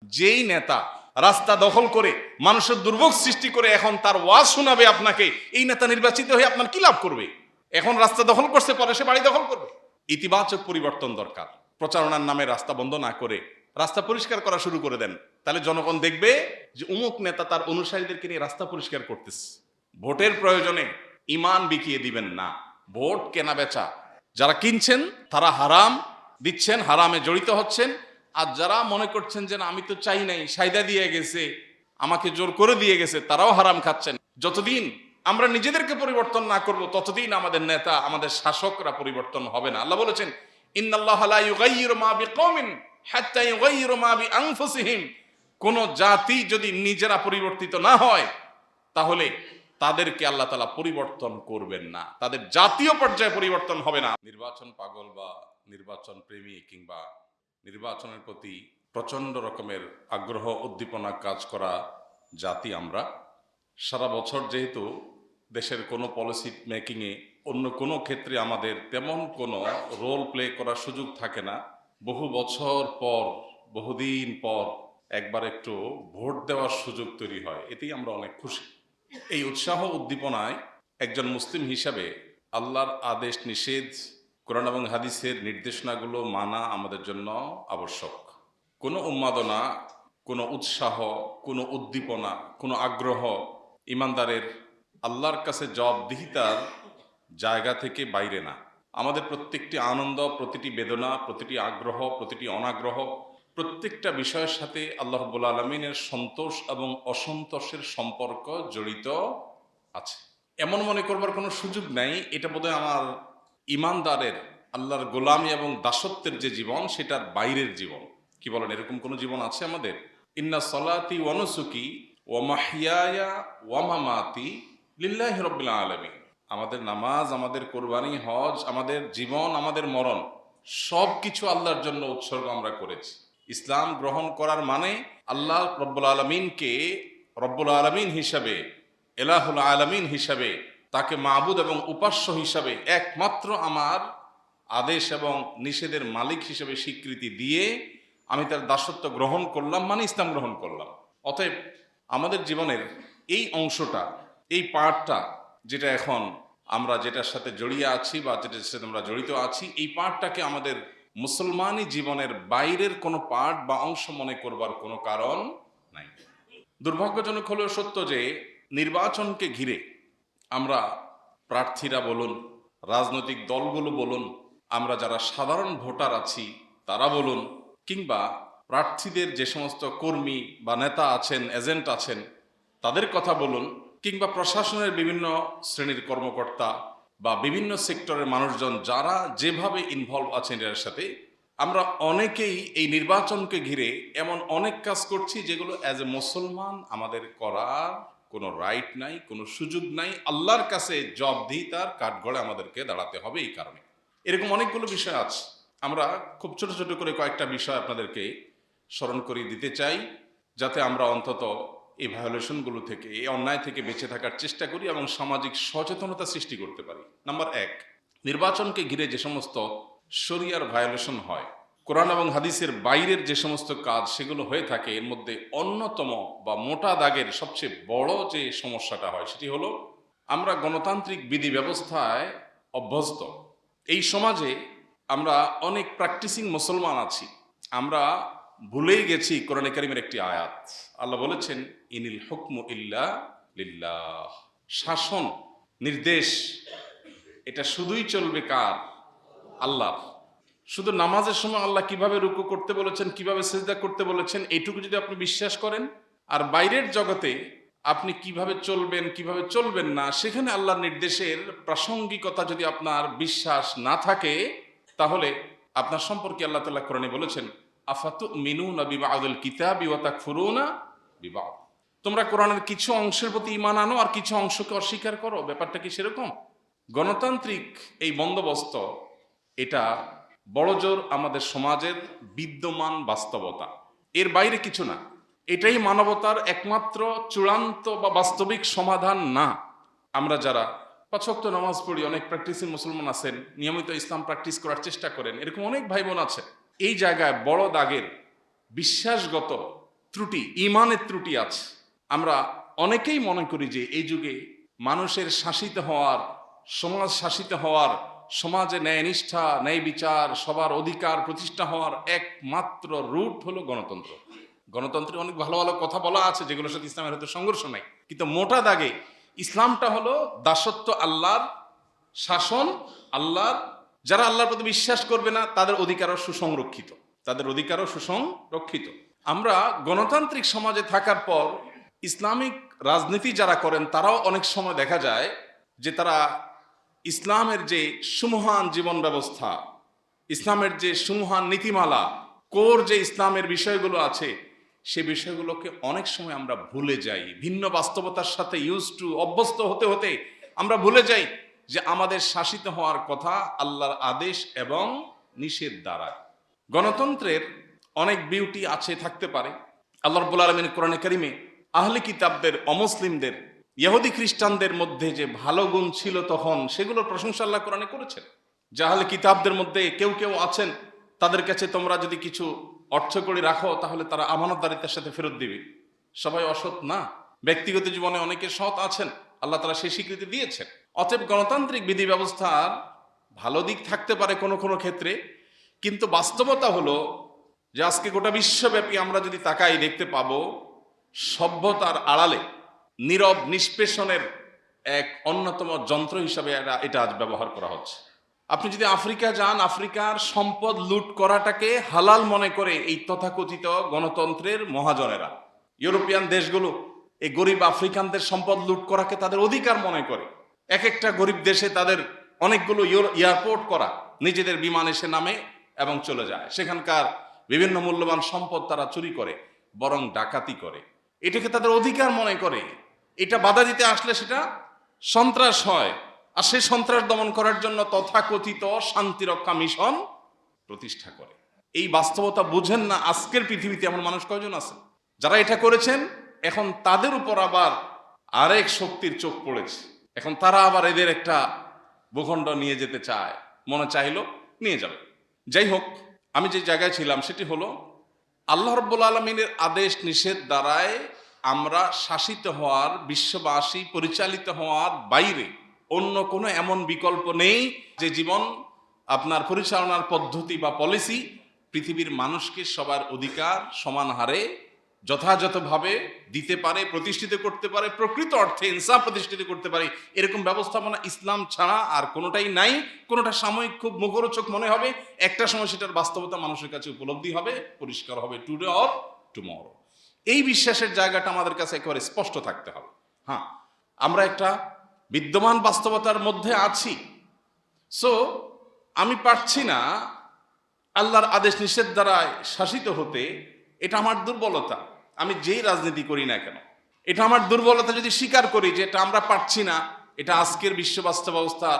যেই নেতা রাস্তা দখল করে মানুষের দুর্ভোগ সৃষ্টি করে এখন তার ওয়াজ শোনাবে আপনাকে, এই নেতা নির্বাচিত হয়ে আপনার কি লাভ করবে? এখন রাস্তা দখল করছে, পরে সে বাড়ি দখল করবে। ইতিবাচক পরিবর্তন দরকার। প্রচারণার নামে রাস্তা বন্ধ না করে রাস্তা পরিষ্কার করা শুরু করে দেন, তাহলে জনগণ দেখবে যে অমুক নেতা তার অনুসারীদেরকে নিয়ে রাস্তা পরিষ্কার করতেছে। ভোটের প্রয়োজনে ইমান বিকিয়ে দিবেন না। ভোট কেনা বেচা, যারা কিনছেন তারা হারাম দিচ্ছেন, হারামে জড়িত হচ্ছেন। আর যারা মনে করছেন যে না আমি তো চাই নাই, সাইদা দিয়ে গেছে, আমাকে জোর করে দিয়ে গেছে, তারাও হারাম খাচ্ছেন। যতদিন আমরা নিজেদেরকে পরিবর্তন না করব ততদিন আমাদের নেতা, আমাদের শাসকরা পরিবর্তন হবে না। আল্লাহ বলেছেন, ইন্নাল্লাহা লা ইউগাইয়িরু মা বিকওমিন হাত্তা ইউগাইয়িরু মা বিআনফুসিহিম। কোন জাতি যদি নিজেরা পরিবর্তিত না হয় তাহলে তাদেরকে আল্লাহ তাআলা পরিবর্তন করবেন না, তাদের জাতীয় পর্যায়ে পরিবর্তন হবে না। নির্বাচন পাগল বা নির্বাচন প্রেমী কিংবা নির্বাচনের প্রতি প্রচন্ড রকমের আগ্রহ উদ্দীপনা কাজ করা জাতি আমরা। সারা বছর যেহেতু দেশের কোনো পলিসি মেকিংয়ে অন্য কোনো ক্ষেত্রে আমাদের তেমন কোনো রোল প্লে করার সুযোগ থাকে না, বহু বছর পর, বহুদিন পর একবার একটু ভোট দেওয়ার সুযোগ তৈরি হয়, এতেই আমরা অনেক খুশি। এই উৎসাহ উদ্দীপনায় একজন মুসলিম হিসাবে আল্লাহর আদেশ নিষেধ, কোরআন এবং হাদিসের নির্দেশনাগুলো মানা আমাদের জন্য আবশ্যক। কোনো উন্মাদনা, কোনো উৎসাহ, কোনো উদ্দীপনা, কোনো আগ্রহ ইমানদারের আল্লাহর কাছে জবাবদিহিতার জায়গা থেকে বাইরে না। আমাদের প্রত্যেকটি আনন্দ, প্রতিটি বেদনা, প্রতিটি আগ্রহ, প্রতিটি অনাগ্রহ, প্রত্যেকটা বিষয়ের সাথে আল্লাহ রাব্বুল আলামিনের সন্তোষ এবং অসন্তোষের সম্পর্ক জড়িত আছে। এমন মনে করবার কোনো সুযোগ নাই এটা বোধহয় আমার ইমানদারের আল্লাহর গোলামি এবং দাসত্বের যে জীবন সেটার বাইরের জীবন। কি বলেন, এরকম কোনো জীবন আছে আমাদের? ইন্না সলাতি ওয়া নুসুকি ওয়া মাহইয়ায়া ওয়া মামাতি লিল্লাহি রাব্বিল আলামিন। আমাদের নামাজ, আমাদের কোরবানি, হজ, আমাদের জীবন, আমাদের মরণ সব কিছু আল্লাহর জন্য উৎসর্গ আমরা করেছি। ইসলাম গ্রহণ করার মানে আল্লাহ রব্বুল আলমিনকে রব্বুল আলমিন হিসাবে, এলাহুল আলমিন হিসাবে, তাকে মাবুদ এবং উপাস্য হিসাবে, একমাত্র আমার আদেশ এবং নিষেধের মালিক হিসেবে স্বীকৃতি দিয়ে আমি তার দাসত্ব গ্রহণ করলাম, মানে ইসলাম গ্রহণ করলাম। অতএব আমাদের জীবনের এই অংশটা, এই পার্টটা, যেটা এখন আমরা যেটার সাথে জড়িয়ে আছি বা যেটার সাথে আমরা জড়িত আছি, এই পার্টটাকে আমাদের মুসলমানি জীবনের বাইরের কোনো পার্ট বা অংশ মনে করবার কোনো কারণ নাই। দুর্ভাগ্যজনক হলেও সত্য যে নির্বাচনকে ঘিরে আমরা প্রার্থীরা বলুন, রাজনৈতিক দলগুলো বলুন, আমরা যারা সাধারণ ভোটার আছি তারা বলুন, কিংবা প্রার্থীদের যে সমস্ত কর্মী বা নেতা আছেন, এজেন্ট আছেন, তাদের কথা বলুন, কিংবা প্রশাসনের বিভিন্ন শ্রেণীর কর্মকর্তা বা বিভিন্ন সেক্টরের মানুষজন যারা যেভাবে ইনভলভ আছেন এর সাথে, আমরা অনেকেই এই নির্বাচনকে ঘিরে এমন অনেক কাজ করছি যেগুলো অ্যাজ এ মুসলমান আমাদের করার কোনো রাইট নাই, কোনো সুযোগ নাই। আল্লাহর কাছে জবাবদিহিতার কাঠগড়ে আমাদেরকে দাঁড়াতে হবে। এই কারণে এরকম অনেকগুলো বিষয় আছে। আমরা খুব ছোট ছোট করে কয়েকটা বিষয় আপনাদেরকে স্মরণ করিয়ে দিতে চাই, যাতে আমরা অন্তত এই ভায়োলেশনগুলো থেকে, এই অন্যায় থেকে বেঁচে থাকার চেষ্টা করি এবং সামাজিক সচেতনতা সৃষ্টি করতে পারি। নাম্বার 1, নির্বাচনকে ঘিরে যে সমস্ত শরিয়ার ভায়োলেশন হয়, কোরআন এবং হাদিসের বাইরের যে সমস্ত কাজ সেগুলো হয়ে থাকে, এর মধ্যে অন্যতম বা মোটা দাগের সবচেয়ে বড় যে সমস্যাটা হয় সেটি হলো আমরা গণতান্ত্রিক বিধি ব্যবস্থায় অভ্যস্ত। এই সমাজে আমরা অনেক প্র্যাকটিসিং মুসলমান আছি, আমরা ভুলেই গেছি কোরআনে কারীমের একটি আয়াত। আল্লাহ বলেছেন, ইনিল হুকমু ইল্লা লিল্লাহ। শাসন, নির্দেশ, এটা শুধুই চলবে কার? আল্লাহ। শুধু নামাজের সময় আল্লাহ কিভাবে রুকু করতে বলেছেন, কিভাবে সিজদা করতে বলেছেন, এইটুকু যদি আপনি বিশ্বাস করেন, আর বাইরের জগতে আপনি কিভাবে চলবেন, কিভাবে চলবেন না, সেখানে আল্লাহর নির্দেশের প্রাসঙ্গিকতা যদি আপনার বিশ্বাস না থাকে, তাহলে আপনার সম্পর্কে আল্লাহ তাআলা কোরআনে বলেছেন, আফাতুমিনুনা বিবাদিল কিতাবি ওয়া তাকফুরুনা বিবাদ। তোমরা কোরআনের কিছু অংশের প্রতি ঈমান আনো আর কিছু অংশকে অস্বীকার করো। ব্যাপারটা কি সেরকম? গণতান্ত্রিক এই বন্দোবস্ত, এটা বড়জোর আমাদের সমাজের বিদ্যমান বাস্তবতা, এর বাইরে কিছু না। এটাই মানবতার একমাত্র চূড়ান্ত বা বাস্তবিক সমাধান না। আমরা যারা 5 ওয়াক্ত নামাজ পড়ি, অনেক প্র্যাকটিসিং মুসলমান আছেন, নিয়মিত ইসলাম প্র্যাকটিস করার চেষ্টা করেন, এরকম অনেক ভাই বোন আছে। এই জায়গায় বড় দাগের বিশ্বাসগত ত্রুটি, ইমানের ত্রুটি আছে। আমরা অনেকেই মনে করি যে এই যুগে মানুষের শাসিত হওয়ার, সমাজ শাসিত হওয়ার, সমাজে ন্যায় নিষ্ঠা, ন্যায় বিচার, সবার অধিকার প্রতিষ্ঠা হওয়ার একমাত্র রুট হলো গণতন্ত্র। গণতন্ত্রে অনেক ভালো ভালো কথা বলা আছে যেগুলোর সাথে ইসলামের হয়তো সংঘর্ষ নাই, কিন্তু মোটা দাগে ইসলামটা হলো দাসত্ব, আল্লাহর শাসন, আল্লাহর, যারা আল্লাহর প্রতি বিশ্বাস করবে না তাদের অধিকারও সুসংরক্ষিত, তাদের অধিকারও সুসংরক্ষিত। আমরা গণতান্ত্রিক সমাজে থাকার পর ইসলামিক রাজনীতি যারা করেন তারাও অনেক সময় দেখা যায় যে তারা ইসলামের যে সুমহান জীবন ব্যবস্থা, ইসলামের যে সুমহান নীতিমালা, কোর যে ইসলামের বিষয়গুলো আছে, সে বিষয়গুলোকে অনেক সময় আমরা ভুলে যাই। ভিন্ন বাস্তবতার সাথে অভ্যস্ত হতে হতে আমরা ভুলে যাই যে আমাদের শাসিত হওয়ার কথা আল্লাহর আদেশ এবং নিষেধ দ্বারা। গণতন্ত্রের অনেক বিউটি আছে, থাকতে পারে। আল্লাহ রাব্বুল আলামিন কোরআনে কারিমে আহলে কিতাবদের, অমুসলিমদের, ইহুদি খ্রিস্টানদের মধ্যে যে ভালো গুণ ছিল তখন, সেগুলোর প্রশংসা আল্লাহ কোরআনে করেছেন। যে আহলে কিতাবদের মধ্যে কেউ কেউ আছেন, তাদের কাছে তোমরা যদি কিছু অর্থ করে রাখো তাহলে তারা আমানতদারিতার সাথে ফেরত দিবে। সবাই অসৎ না, ব্যক্তিগত জীবনে অনেকে সৎ আছেন, আল্লাহ তাআলা সেই স্বীকৃতি দিয়েছেন। অতএব গণতান্ত্রিক বিধি ব্যবস্থার ভালো দিক থাকতে পারে কোনো কোনো ক্ষেত্রে, কিন্তু বাস্তবতা হলো যে আজকে গোটা বিশ্বব্যাপী আমরা যদি তাকাই দেখতে পাবো সভ্যতার আড়ালে নীরব নিষ্পেষণের এক অন্যতম যন্ত্র হিসাবে এটা আজ ব্যবহার করা হচ্ছে। আপনি যদি আফ্রিকা যান, আফ্রিকার সম্পদ লুট করাটাকে হালাল মনে করে এই তথাকথিত গণতন্ত্রের মহাজনেরা, ইউরোপিয়ান দেশগুলো এই গরিব আফ্রিকানদের সম্পদ লুট করাকে তাদের অধিকার মনে করে। এক একটা গরিব দেশে তাদের অনেকগুলো এয়ারপোর্ট করা, নিজেদের বিমান এসে নামে এবং চলে যায়, সেখানকার বিভিন্ন মূল্যবান সম্পদ তারা চুরি করে, বরং ডাকাতি করে। এটাকে তাদের অধিকার মনে করে। এটা বাধা দিতে আসলে সেটা সন্ত্রাস হয়, আর সেই সন্ত্রাস দমন করার জন্য তথাকথিত শান্তিরক্ষা মিশন প্রতিষ্ঠা করে। এই বাস্তবতা বুঝেন না আজকের পৃথিবীতে এমন মানুষ কয়জন আছে যারা এটা করেছেন। এখন তাদের উপর আবার আরেক শক্তির চোখ পড়েছে, এখন তারা আবার এদের একটা ভূখণ্ড নিয়ে যেতে চায়, মনে চাইলো নিয়ে যাবে। যাই হোক, আমি যে জায়গায় ছিলাম সেটি হলো আল্লাহ রাব্বুল আলামিনের আদেশ নিষেধ দ্বারায় আমরা শাসিত হওয়ার, বিশ্ববাসী পরিচালিত হওয়ার বাইরে অন্য কোনো এমন বিকল্প নেই যে জীবন আপনার পরিচালনার পদ্ধতি বা পলিসি পৃথিবীর মানুষকে সবার অধিকার সমান হারে যথাযথভাবে দিতে পারে, প্রতিষ্ঠিত করতে পারে, প্রকৃত অর্থে ইনসাফ প্রতিষ্ঠিত করতে পারে। এরকম ব্যবস্থাপনা ইসলাম ছাড়া আর কোনোটাই নাই। কোনোটা সাময়িক খুব মুখরোচক মনে হবে, একটা সময় সেটার বাস্তবতা মানুষের কাছে উপলব্ধি হবে, পরিষ্কার হবে, টুডে অর টুমরো। এই বিশ্বাসের জায়গাটা আমাদের কাছে একেবারে স্পষ্ট থাকতে হবে। হ্যাঁ, আমরা একটা বিদ্যমান বাস্তবতার মধ্যে আছি। সো আমি পারছি না আল্লাহর আদেশ নিষেধ দ্বারা শাসিত হতে, এটা আমার দুর্বলতা। আমি যেই রাজনীতি করি না কেন, এটা আমার দুর্বলতা যদি স্বীকার করি যে এটা আমরা পারছি না, এটা আজকের বিশ্ব বাস্তব ব্যবস্থা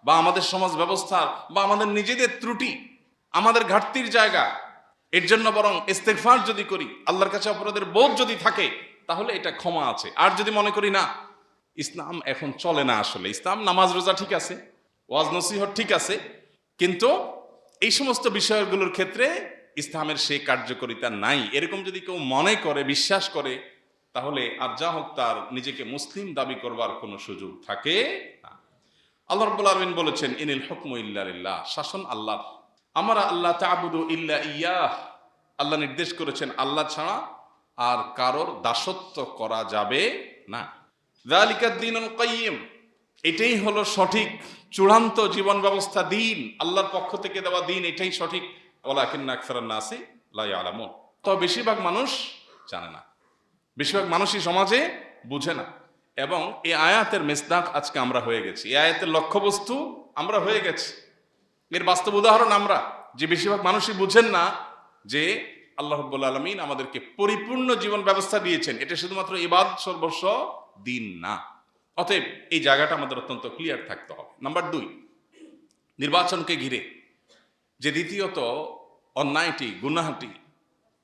বা আমাদের সমাজ ব্যবস্থার বা আমাদের নিজেদের ত্রুটি, আমাদের ঘাটতির জায়গা, এর জন্য বরং ইস্তেগফার যদি করি, আল্লাহর কাছে অপরাধের বোধ যদি থাকে, তাহলে এটা ক্ষমা আছে। আর যদি মনে করি না, ইসলাম এখন চলে না, আসলে ইসলাম নামাজ রোজা ঠিক আছে, ওয়াজ নসিহত ঠিক আছে, কিন্তু এই সমস্ত বিষয়গুলোর ক্ষেত্রে ইসলামের সেই কার্যকারিতা নাই, এরকম যদি কেউ মনে করে, বিশ্বাস করে, তাহলে আর যা হোক তার নিজেকে মুসলিম দাবি করবার কোনো সুযোগ থাকে না। আল্লাহ রাব্বুল আলামিন বলেছেন, ইনিল হুকমু ইল্লা লিল্লাহ, শাসন আল্লাহর। আমরা আল্লাহ তা'বুদু ইল্লা ইয়াহ, আল্লাহ নির্দেশ করেছেন আল্লাহ ছাড়া আর কারোর দাসত্ব করা যাবে না। যালিকাদ দীনুল কাইয়্যিম, এটাই হলো সঠিক চূড়ান্ত জীবন ব্যবস্থা, দিন, আল্লাহর পক্ষ থেকে দেওয়া দিন, এটাই সঠিক। ওয়ালাকিন্না আকসারান নাসি লা ইয়ালামুন, তবে বেশিরভাগ মানুষ জানে না, বেশিরভাগ মানুষই সমাজে বুঝে না। এবং এই আয়াতের মিসদাক আজকে আমরা হয়ে গেছি, এই আয়াতের লক্ষ্যবস্তু আমরা হয়ে গেছি। এর বাস্তব উদাহরণ আমরা, যে বেশিরভাগ মানুষই বুঝেন না যে আল্লাহ রাব্বুল আলামিন আমাদেরকে পরিপূর্ণ জীবন ব্যবস্থা দিয়েছেন, এটা শুধুমাত্র ইবাদত সর্বস্ব দিন না। অতএব এই জায়গাটা আমাদের অত্যন্ত ক্লিয়ার থাকতে হবে। নাম্বার 2, নির্বাচনকে ঘিরে যে দ্বিতীয়ত অন্যায়টি, গুনাহটি,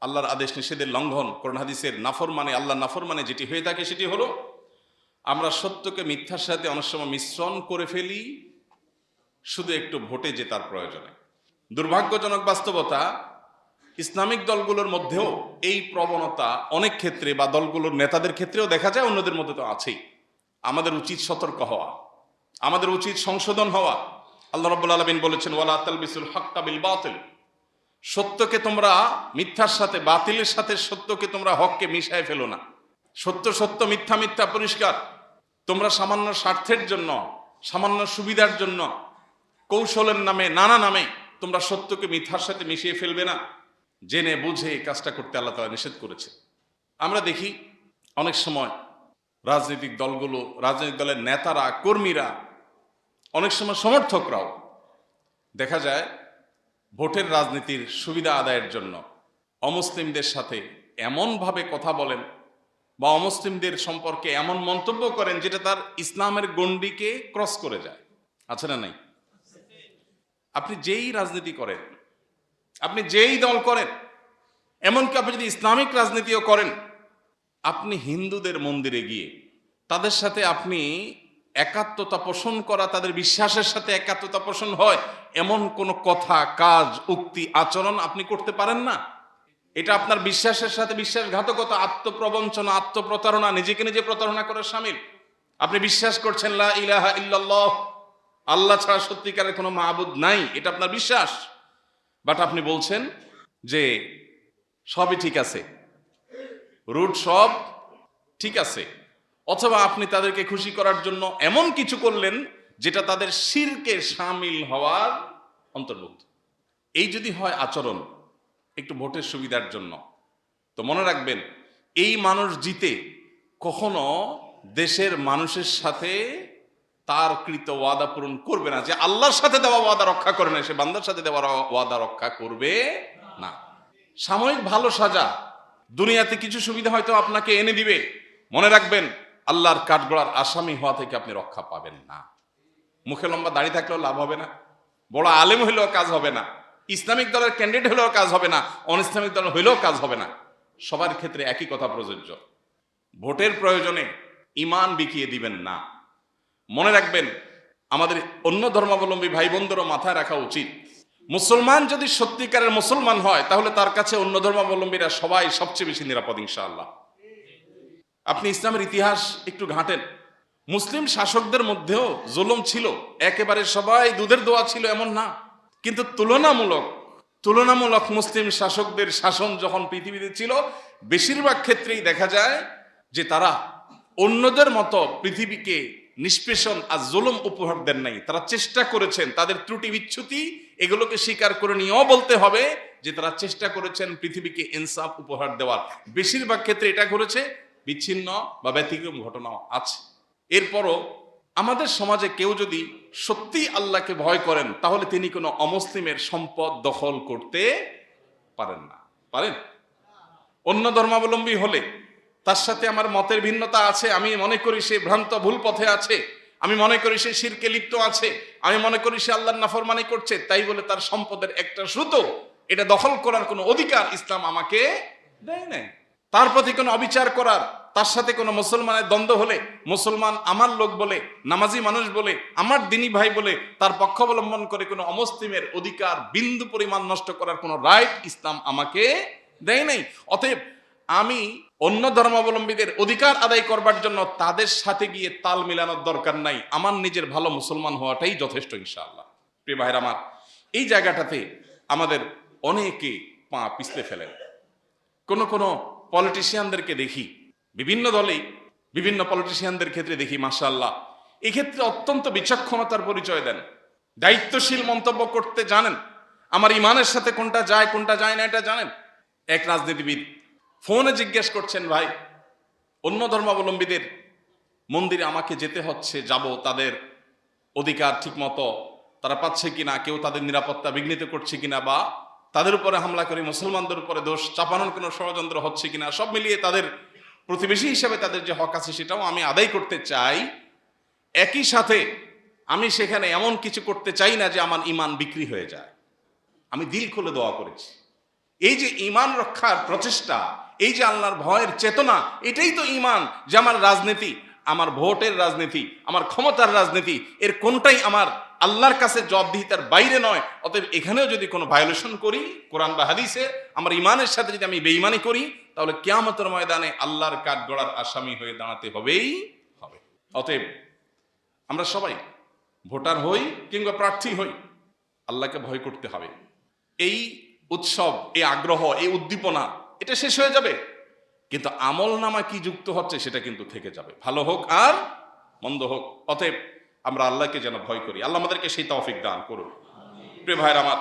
আল্লাহর আদেশ নিষেধের লঙ্ঘন, কোরআন হাদিসের নাফরমানে, আল্লাহর নাফরমানে যেটি হয়ে থাকে সেটি হলো আমরা সত্যকে মিথ্যার সাথে অনেক সময় মিশ্রণ করে ফেলি শুধু একটু ভোটে জেতার প্রয়োজনে। দুর্ভাগ্যজনক বাস্তবতা, ইসলামিক দলগুলোর মধ্যেও এই প্রবণতা অনেক ক্ষেত্রে বা দলগুলোর নেতাদের ক্ষেত্রেও দেখা যায়, অন্যদের মধ্যে তো আছেই। আমাদের উচিত সতর্ক হওয়া, আমাদের উচিত সংশোধন হওয়া। আল্লাহ রাব্বুল আলামিন বলেছেন, ওয়ালা তালবিসুল হাক্কা বিল বাতিল, সত্যকে তোমরা মিথ্যার সাথে, বাতিলের সাথে সত্যকে তোমরা হককে মিশায় ফেলো না। সত্য সত্য, মিথ্যা মিথ্যা, পরিষ্কার। তোমরা সামান্য স্বার্থের জন্য, সামান্য সুবিধার জন্য, কৌশলের নামে, নানা নামে তোমরা সত্যকে মিথ্যার সাথে মিশিয়ে ফেলবে না। জেনে বুঝে এই কাজটা করতে আল্লাহ তাআলা নিষেধ করেছে। আমরা দেখি অনেক সময় রাজনৈতিক দলগুলো, রাজনৈতিক দলের নেতারা, কর্মীরা, অনেক সময় সমর্থকরাও দেখা যায় ভোটের রাজনীতির সুবিধা আদায়ের জন্য অমুসলিমদের সাথে এমনভাবে কথা বলেন বা অমুসলিমদের সম্পর্কে এমন মন্তব্য করেন যেটা তার ইসলামের গণ্ডিকে ক্রস করে যায়। আছে না নাই? আপনি যেই রাজনীতি করেন, আপনি যেই দল করেন, এমনকি আপনি যদি ইসলামিক রাজনীতিও করেন, আপনি হিন্দুদের মন্দিরে গিয়ে তাদের সাথে আপনি একাত্মতা পোষণ করা, তাদের বিশ্বাসের সাথে একাত্মতা পোষণ হয় এমন কোনো কথা, কাজ, উক্তি, আচরণ আপনি করতে পারেন না। এটা আপনার বিশ্বাসের সাথে বিশ্বাসঘাতকতা, আত্মপ্রবঞ্চনা, আত্মপ্রতারণা, নিজেকে নিজে প্রতারণা করার শামিল। আপনি বিশ্বাস করছেন লা ইলাহা ইল্লাল্লাহ, আল্লাহ ছাড়া সত্যিকারের কোনো মাবুদ নাই, এটা আপনার বিশ্বাস। বাট আপনি বলছেন যে সবই ঠিক আছে, রুট সব ঠিক আছে, অথবা আপনি তাদেরকে খুশি করার জন্য এমন কিছু করলেন যেটা তাদের শিরকে শামিল হওয়ার অন্তর্ভুক্ত। এই যদি হয় আচরণ একটু ভোটের সুবিধার জন্য, তো মনে রাখবেন এই মানুষ জিতে কখনো দেশের মানুষের সাথে তার কৃত ওয়াদা পূরণ করবে না। যে আল্লাহর সাথে দেওয়া ওয়াদা রক্ষা করে না, সে বান্দার সাথে দেওয়া ওয়াদা রক্ষা করবে না। সাময়িক ভালো সাজা, দুনিয়াতে কিছু সুবিধা হয়তো আপনাকে এনে দিবে, মনে রাখবেন আল্লাহর কাঠগড়ার আসামি হওয়া থেকে আপনি রক্ষা পাবেন না। মুখে লম্বা দাড়ি থাকলেও লাভ হবে না, বড় আলেম হইলেও কাজ হবে না, ইসলামিক দলের ক্যান্ডিডেট হলেও কাজ হবে না, অন ইসলামিক দল হইলেও কাজ হবে না। সবার ক্ষেত্রে একই কথা প্রযোজ্য। ভোটের প্রয়োজনে ঈমান বিকিয়ে দিবেন না। মনে রাখবেন আমাদের অন্য ধর্মাবলম্বী ভাই বোনদেরও মাথায় রাখা উচিত, মুসলমান যদি সত্যিকারের মুসলমান হয় তাহলে তার কাছে অন্য ধর্মাবলম্বীরা সবাই সবচেয়ে বেশি নিরাপদ ইনশাআল্লাহ। আপনি ইসলামের ইতিহাস একটু ঘাঁটেন, মুসলিম শাসকদের মধ্যেও জুলুম ছিল, একেবারে সবাই দুধের দোয়া ছিল এমন না। কিন্তু তুলনামূলক মুসলিম শাসকদের শাসন যখন পৃথিবীতে ছিল, বেশিরভাগ ক্ষেত্রেই দেখা যায় যে তারা অন্যদের মতো পৃথিবীকে নিষ্পেষণ আর জুলুম উপহার দেন নাই। তারা চেষ্টা করেছেন, তাদের ত্রুটি বিচ্যুতি এগুলোকে স্বীকার করে নিয়েও বলতে হবে যে তারা চেষ্টা করেছেন পৃথিবীকে ইনসাফ উপহার দেওয়ার। বেশিরভাগ ক্ষেত্রে এটা ঘটেছে, বিচ্ছিন্ন বা ব্যতিক্রম ঘটনাও আছে। এরপরও আমাদের সমাজে কেউ যদি সত্যি আল্লাহকে ভয় করেন তাহলে তিনি কোনো অমুসলিমের সম্পদ দখল করতে পারেন না। পারেন? অন্য ধর্মাবলম্বী হলে তার সাথে আমার মতের ভিন্নতা আছে, আমি মনে করি সে ভ্রান্ত ভুল পথে আছে, আমি মনে করি সে শিরকে লিপ্ত আছে, আমি মনে করি সে আল্লাহর নাফরমানি করছে, তাই বলে তার সম্পদের একটা সুতো এটা দখল করার কোনো অধিকার ইসলাম আমাকে দেয় নাই। তার প্রতি কোনো অবিচার করার, তার সাথে কোনো মুসলমানের দ্বন্দ্ব হলে মুসলমান আমার লোক বলে, নামাজি মানুষ বলে, আমার দিনী ভাই বলে তার পক্ষ অবলম্বন করে কোনো অমুসলিমের অধিকার বিন্দু পরিমাণ নষ্ট করার কোনো রাইট ইসলাম আমাকে দেয় নাই। অতএব আমি অন্য ধর্মাবলম্বীদের অধিকার আদায় করবার জন্য তাদের সাথে গিয়ে তাল মিলানোর দরকার নাই, আমার নিজের ভালো মুসলমান হওয়াটাই যথেষ্ট ইনশাআল্লাহ। প্রিয় ভাইরা আমার, এই জায়গাটাতে আমাদের অনেকে পা পিছলে ফেলেন। কোনো পলিটিশিয়ানদেরকে দেখি, বিভিন্ন দলেই বিভিন্ন পলিটিশিয়ানদের ক্ষেত্রে দেখি মাশাআল্লাহ এই ক্ষেত্রে অত্যন্ত বিচক্ষণতার পরিচয় দেন, দায়িত্বশীল মন্তব্য করতে জানেন, আমার ইমানের সাথে কোনটা যায় কোনটা যায় না এটা জানেন। এক রাজনীতিবিদ ফোনে জিজ্ঞেস করছেন, ভাই অন্য ধর্মাবলম্বীদের মন্দিরে আমাকে যেতে হচ্ছে, যাব, তাদের অধিকার ঠিক মতো তারা পাচ্ছে কিনা, কেউ তাদের নিরাপত্তা বিঘ্নিত করছে কিনা, বা তাদের উপরে হামলা করে মুসলমানদের উপরে দোষ চাপানোর কোনো ষড়যন্ত্র হচ্ছে কিনা, সব মিলিয়ে তাদের প্রতিবেশী হিসেবে তাদের যে হক আছে সেটাও আমি আদায় করতে চাই। একই সাথে আমি সেখানে এমন কিছু করতে চাই না যে আমার ঈমান বিক্রি হয়ে যায়। আমি দিল খুলে দোয়া করেছি। এই যে ঈমান রক্ষার প্রচেষ্টা, এই যে আল্লাহর ভয়ের চেতনা, এটাই তো ঈমান। যে আমার রাজনীতি, আমার ভোটের রাজনীতি, আমার ক্ষমতার রাজনীতি, এর কোনটাই আমার আল্লাহর কাছে জবাবদিহিতার বাইরে নয়। অতএব এখানেও যদি কোনো ভায়োলেশন করি কোরআন বা হাদিসে, আমার ইমানের সাথে যদি আমি বেঈমানি করি, তাহলে কিয়ামতের ময়দানে আল্লাহর কাঠগড়ার আসামি হয়ে দাঁড়াতে হবেই হবে। অতএব আমরা সবাই ভোটার হই কিংবা প্রার্থী হই, আল্লাহকে ভয় করতে হবে। এই উৎসব, এই আগ্রহ, এই উদ্দীপনা, এটা শেষ হয়ে যাবে, কিন্তু আমল নামা কি যুক্ত হচ্ছে সেটা কিন্তু থেকে যাবে, ভালো হোক আর মন্দ হোক। অতএব আমরা আল্লাহকে যেন ভয় করি, আল্লাহ আমাদেরকে সেই তৌফিক দান করুন। প্রিয় ভাইরা আমার,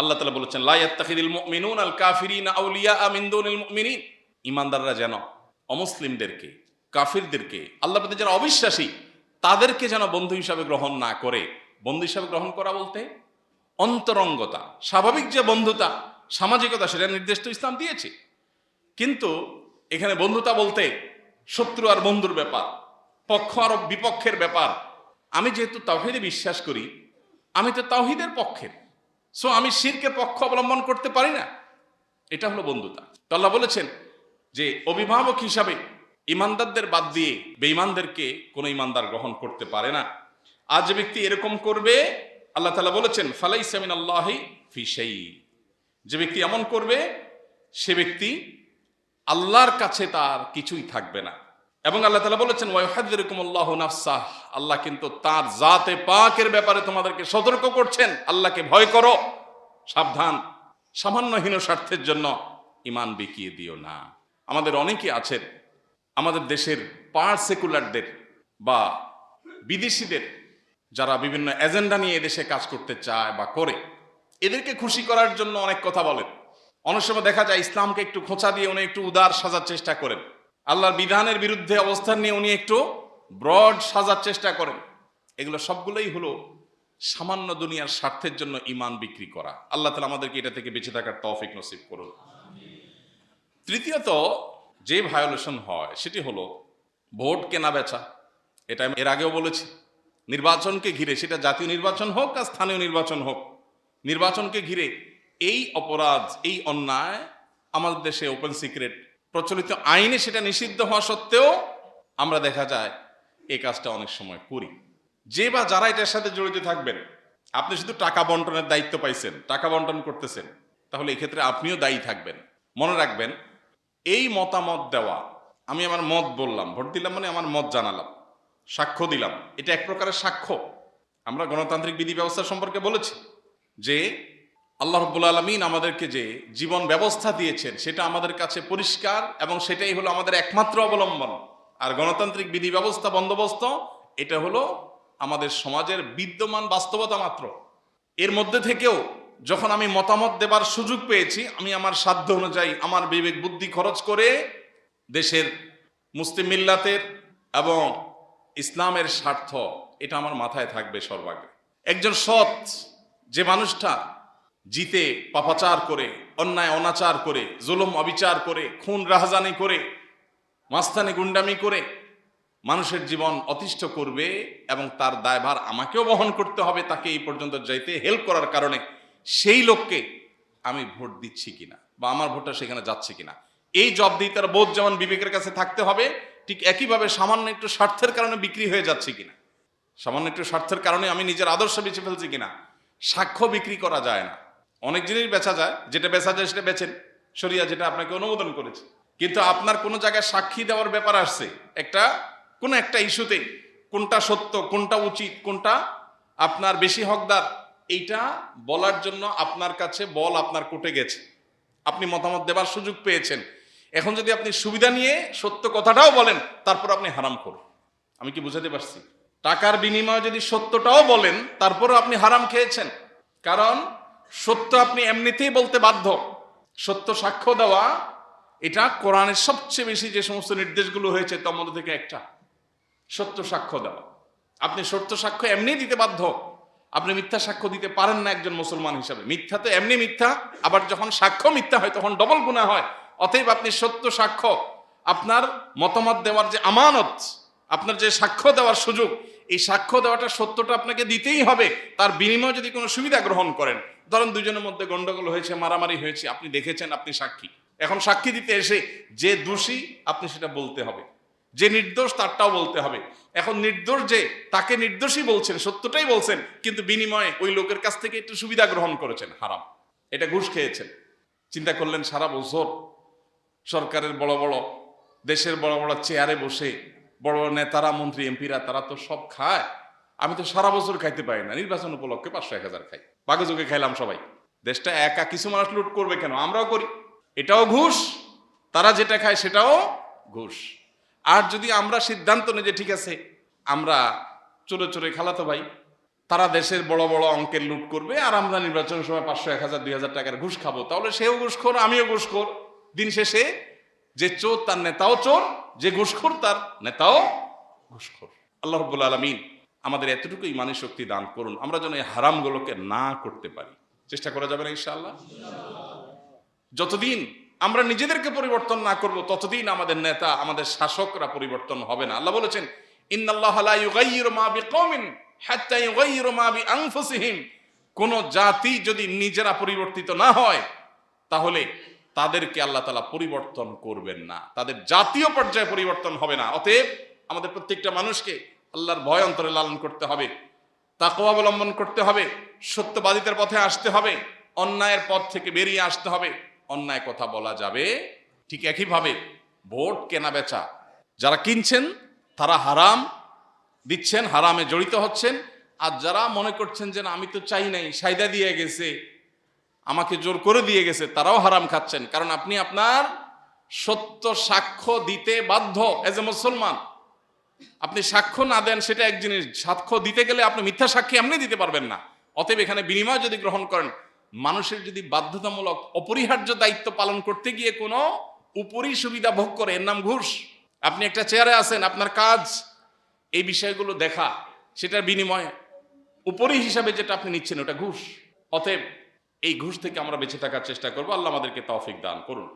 আল্লাহ তাআলা বলেছেন, লা ইয়াত্তাখিযুল মুমিনুনা আল কাফিরিনা আউলিয়া মিন দুনিল মুমিনিন। ঈমানদাররা যেন অমুসলিমদেরকে, কাফিরদেরকে, আল্লাহর প্রতি যারা অবিশ্বাসী, তাদেরকে যেন বন্ধু হিসাবে গ্রহণ না করে। বন্ধু হিসাবে গ্রহণ করা বলতে অন্তরঙ্গতা, স্বাভাবিক যে বন্ধুতা, সামাজিকতা, সেটা নির্দেশ তো ইসলাম দিয়েছে। কিন্তু এখানে বন্ধুতা বলতে শত্রু আর বন্ধুর ব্যাপার, পক্ষ আর বিপক্ষের ব্যাপার। আমি যেহেতু তাওহীদে বিশ্বাস করি, আমি তো তাওহীদের পক্ষের, সো আমি শিরকের পক্ষ অবলম্বন করতে পারি না। এটা হলো বন্ধুতা। তো আল্লাহ বলেছেন যে অভিভাবক হিসাবে ইমানদারদের বাদ দিয়ে বেঈমানদেরকে কোনো ইমানদার গ্রহণ করতে পারে না। আর যে ব্যক্তি এরকম করবে, আল্লাহ তাআলা বলেছেন, ফালাইসা মিনাল্লাহি ফি শাই। যে ব্যক্তি এমন করবে, সে ব্যক্তি আল্লাহর কাছে তার কিছুই থাকবে না। এবং আল্লাহ তাআলা বলেছেন, ওয়া ইউহাযযিরুকুমুল্লাহু নাফসাহ। আল্লাহ কিন্তু তার জাতে পাকের ব্যাপারে তোমাদেরকে সতর্ক করছেন, আল্লাহকে ভয় করো, সাবধান, সামান্য হীন স্বার্থের জন্য ঈমান বিকিয়ে দিও না। আমাদের অনেকে আছেন, আমাদের দেশের পার সেকুলারদের বা বিদেশিদের যারা বিভিন্ন এজেন্ডা নিয়ে এদেশে কাজ করতে চায় বা করে, এদেরকে খুশি করার জন্য অনেক কথা বলেন। অনেক সময় দেখা যায় ইসলামকে একটু খোঁচা দিয়ে উনি একটু উদার সাজার চেষ্টা করেন, আল্লাহর বিধানের বিরুদ্ধে অবস্থান নিয়ে উনি একটু ব্রড সাজার চেষ্টা করেন। এগুলো সবগুলোই হলো সামান্য দুনিয়ার স্বার্থের জন্য ঈমান বিক্রি করা। আল্লাহ তাআলা আমাদেরকে এটা থেকে বেঁচে থাকার তৌফিক নসিব করুন। তৃতীয়ত যে ভায়োলেশন হয় সেটি হলো ভোট কেনা বেচা। এটা আমি এর আগেও বলেছি। নির্বাচনকে ঘিরে, সেটা জাতীয় নির্বাচন হোক আর স্থানীয় নির্বাচন হোক, নির্বাচনকে ঘিরে এই অপরাধ, এই অন্যায় আমাদের দেশে ওপেন সিক্রেট। প্রচলিত আইনে সেটা নিষিদ্ধ হওয়া সত্ত্বেও আমরা দেখা যায় এই কাজটা অনেক সময় করি। যে বা যারা এটার সাথে জড়িত থাকবেন, আপনি শুধু টাকা বন্টনের দায়িত্ব পাইছেন, টাকা বন্টন করতেছেন, তাহলে এক্ষেত্রে আপনিও দায়ী থাকবেন। মনে রাখবেন, এই মতামত দেওয়া, আমি আমার মত বললাম, ভোট দিলাম মানে আমার মত জানালাম, সাক্ষ্য দিলাম, এটা এক প্রকারের সাক্ষ্য। আমরা গণতান্ত্রিক বিধি ব্যবস্থা সম্পর্কে বলেছি যে আল্লাহ রাব্বুল আলামিন আমাদেরকে যে জীবন ব্যবস্থা দিয়েছেন সেটা আমাদের কাছে পরিষ্কার এবং সেটাই হলো আমাদের একমাত্র অবলম্বন। আর গণতান্ত্রিক বিধি ব্যবস্থা বন্দোবস্ত, এটা হলো আমাদের সমাজের বিদ্যমান বাস্তবতা মাত্র। এর মধ্যে থেকেও যখন আমি মতামত দেবার সুযোগ পেয়েছি, আমি আমার সাধ্য অনুযায়ী আমার বিবেক বুদ্ধি খরচ করে দেশের মুসলিম মিল্লাতের এবং ইসলামের স্বার্থ, এটা আমার মাথায় থাকবে সর্বাগ্রে। একজন সৎ যে মানুষটা জিতে পাপাচার করে, অন্যায় অনাচার করে, জুলুম অবিচার করে, খুন রাহাজানি করে, মাস্তানি গুন্ডামি করে মানুষের জীবন অতিষ্ঠ করবে এবং তার দায়ভার আমাকেও বহন করতে হবে তাকে এই পর্যন্ত যাইতে হেল্প করার কারণে, সেই লোককে আমি ভোট দিচ্ছি কিনা বা আমার ভোটটা সেখানে যাচ্ছে কিনা, এই জবাবদিহিতার বোধ যেমন বিবেকের কাছে থাকতে হবে, ঠিক একইভাবে সামান্য একটু স্বার্থের কারণে বিক্রি হয়ে যাচ্ছে কিনা, সামান্য একটু স্বার্থের কারণে আমি নিজের আদর্শ বেঁচে ফেলছি কিনা। সাক্ষ্য বিক্রি করা যায় না। অনেক জিনিস বেচা যায়, যেটা বেচা যায় সেটা বেচেন, শরিয়া যেটা আপনাকে অনুমোদন করেছে। কিন্তু আপনার কোনো জায়গায় সাক্ষী দেওয়ার ব্যাপার আসছে, কোনো একটা ইস্যুতে কোনটা সত্য, কোনটা উচিত, কোনটা আপনার বেশি হকদার, এইটা বলার জন্য আপনার কাছে বল আপনার কোর্টে গেছে, আপনি মতামত দেবার সুযোগ পেয়েছেন। এখন যদি আপনি সুবিধা নিয়ে সত্য কথাটাও বলেন, তারপর আপনি হারাম করুন। আমি কি বুঝাতে পারছি? টাকার বিনিময়ে যদি সত্যটাও বলেন, তারপরও আপনি হারাম খেয়েছেন। কারণ সত্য আপনি এমনিতেই বলতে বাধ্য। সত্য সাক্ষ্য দেওয়া, এটা কোরআনের সবচেয়ে বেশি যে সমস্ত নির্দেশগুলো হয়েছে তার মধ্যে থেকে একটা, সত্য সাক্ষ্য দেওয়া। আপনি সত্য সাক্ষ্য এমনি দিতে বাধ্য, আপনি মিথ্যা সাক্ষ্য দিতে পারেন না একজন মুসলমান হিসাবে। মিথ্যা তো এমনি মিথ্যা, আবার যখন সাক্ষ্য মিথ্যা হয় তখন ডবল গুনাহ হয়। অতএব আপনি সত্য সাক্ষ্য, আপনার মতামত দেওয়ার যে আমানত, আপনার যে সাক্ষ্য দেওয়ার সুযোগ, এই সাক্ষ্য দেওয়াটা সত্যটা আপনাকে দিতেই হবে। তার বিনিময়ে যদি কোনো সুবিধা গ্রহণ করেন, ধরেন দুজনের মধ্যে গন্ডগোল হয়েছে, মারামারি হয়েছে, আপনি দেখেছেন, আপনি সাক্ষী। এখন সাক্ষী দিতে এসে যে দোষী আপনি সেটা বলতে হবে, যে নির্দোষ তারটাও বলতে হবে। এখন নির্দোষ যে, তাকে নির্দোষই বলছেন, সত্যটাই বলছেন, কিন্তু বিনিময়ে ওই লোকের কাছ থেকে একটু সুবিধা গ্রহণ করেছেন, হারাম, এটা ঘুষ খেয়েছেন। চিন্তা করলেন সারা বছর সরকারের বড় বড়, দেশের বড় বড় চেয়ারে বসে বড় বড় নেতারা, মন্ত্রী, এমপিরা, তারা তো সব খায়, আমি তো সারা বছর খাইতে পারি না, নির্বাচন উপলক্ষে 500-1000 খাই, বাঘে যোগে খাইলাম সবাই। দেশটা একা কিছু মানুষ লুট করবে কেন? আমরাও করি, এটাও ঘুষ। তারা যেটা খায় সেটাও ঘুষ। আর যদি আমরা সিদ্ধান্ত নিই যে ঠিক আছে আমরা চোরে চোরে খালাতো ভাই, তারা দেশের বড় বড় অঙ্কের লুট করবে আর আমরা নির্বাচনের সময় 500-1000-2000 টাকার ঘুষ খাবো, তাহলে সেও ঘুষখোর, আমিও ঘুষখোর। দিন শেষে যে চোর তার নেতাও চোর, যে ঘুষখোর তার নেতাও ঘুষখোর। আল্লাহ রাব্বুল আলামিন আমাদের এতটুকু ইমানি শক্তি দান করুন, আমরা যেন এই হারামগুলোকে না করতে পারি। চেষ্টা করা যাবে না ইনশাআল্লাহ? যতদিন আমরা নিজেদেরকে পরিবর্তন না করব, ততদিন আমাদের নেতা, আমাদের শাসকরা পরিবর্তন হবে না। আল্লাহ বলেছেন, ইন্নাল্লাহা লা ইউগাইয়িরু মা বিকওমিন হাত্তা ইউগাইয়িরু মা বিআনফুসিহিম। কোন জাতি যদি নিজেরা পরিবর্তিত না হয়, তাহলে তাদেরকে আল্লাহ তাআলা পরিবর্তন করবেন না, তাদের জাতীয় পর্যায়ে পরিবর্তন হবে না। অতএব আমাদের প্রত্যেকটা মানুষকে আল্লাহর ভয় অন্তরে লালন করতে হবে, তাকওয়া অবলম্বন করতে হবে, সত্যবাদিতার পথে আসতে হবে, অন্যায়ের পথ থেকে বেরিয়ে আসতে হবে। অন্যায় কথা বলা যাবে। ঠিক একইভাবে ভোট কেনা বেচা, যারা কিনছেন তারা হারাম দিচ্ছেন, হারামে জড়িত হচ্ছেন। আর যারা মনে করছেন যে না আমি তো চাই নাই, সাইদা দিয়ে গেছে, আমাকে জোর করে দিয়ে গেছে, তারাও হারাম খাচ্ছেন। কারণ আপনি আপনার সত্য সাক্ষ্য দিতে বাধ্য এজ এ মুসলমান। আপনি সাক্ষ্য না দেন সেটা এক জিনিস, সাক্ষ্য দিতে গেলে আপনি মিথ্যা সাক্ষী এমনি দিতে পারবেন না। অতএব এখানে বিনিময় যদি গ্রহণ করেন, মানুষের যদি বাধ্যতামূলক অপরিহার্য দায়িত্ব পালন করতে গিয়ে কোনো উপরি সুবিধা ভোগ করে, এর নাম ঘুষ। আপনি একটা চেয়ারে আছেন, আপনার কাজ এই বিষয়গুলো দেখা, সেটার বিনিময়ে উপরি হিসাবে যেটা আপনি নিচ্ছেন ওটা ঘুষ। অতএব এই ঘুষ থেকে আমরা বেঁচে থাকার চেষ্টা করব। আল্লাহ আমাদেরকে তৌফিক দান করুন।